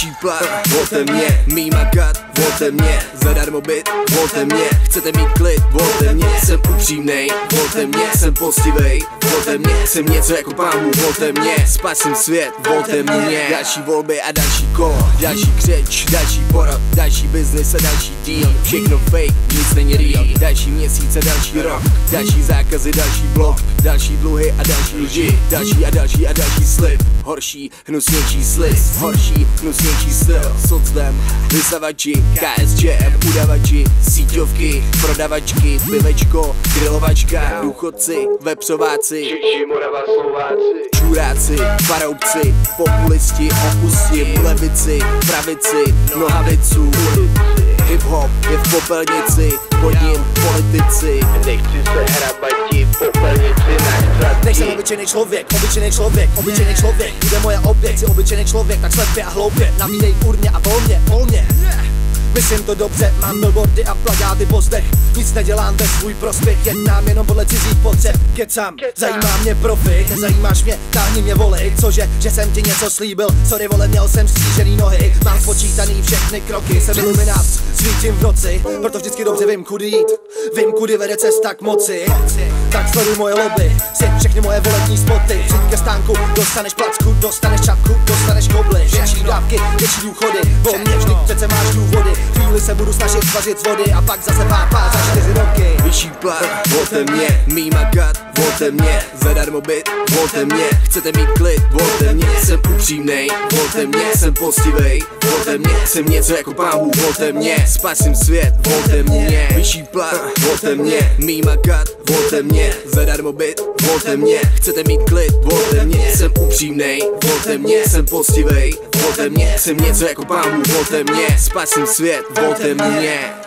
vyšší plat, volte mě, mý makat, volte mě, zadarmo byt, volte mě, chcete mít klid, volte mě, jsem upřímnej, volte mě, jsem poctivej, volte mě, jsem něco jako pámu, volte mě, spasím svět, volte mě. Další volby a další kolo, další křeč, další porod, další business a další deal, všechno fake, nic není real, další měsíc a další rok, další zákazy, další blok, další dluhy a další lži, další a další a další slib, horší, hnusnější sliz, horší, hnusnější styl, socdem, vysavači, KSČM, udavači, síťovky, prodavačky, pivečko, grilovačka, důchodci, vepřováci, Češi, Morava, Slováci, čuráci, paroubci, populisti, opusti, levici, pravici, nohaviců. Hip-hop je v popelnici, pod ním politici. nechci se hrabati, popelnici na chřati. Nejsem obyčejný člověk, obyčejný člověk, obyčejný člověk. Bude moje oběť, jsi obyčejný člověk, tak slepě a hloupě. Nabídej urně a volně. Myslím to dobře, mám billboardy a plakáty po zdech. Nic nedělám ve svůj prospěch, jednám jenom podle cizích potřeb. Kecám, zajímá mě profit, nezajímáš mě, táhni mě volit. Cože, že jsem ti něco slíbil, sorry vole, měl jsem střížený nohy. Mám počítaný všechny kroky, jsem iluminát, svítím v noci. Proto vždycky dobře vím, kudy jít, vím, kudy vede cesta k moci. Tak sleduj moje lobby, si všechny moje volební spoty. Přijď ke stánku, dostaneš placku, dostaneš čapku, dostaneš kobly. Větší dávky, větší důchody, o mě vždy přece máš důvody. Chvíli se budu snažit vařit z vody a pak zase pápá za 4 roky. Vyšší plat, volte mě, mý makat, volte mě, zadarmo byt, volte mě, chcete mít klid, volte mě, jsem upřímnej, volte mě, jsem poctivej, volte mě, jsem něco jako pámu, volte mě, spasím svět, volte mě. Vyšší plat, volte mě, mý makat, volte mě, zadarmo byt, volte mě, chcete mít klid, volte mě, jsem upřímnej, volte mě, jsem poctivej, volte mě, jsem něco jako pámu, volte mě, spasím svět, volte mě.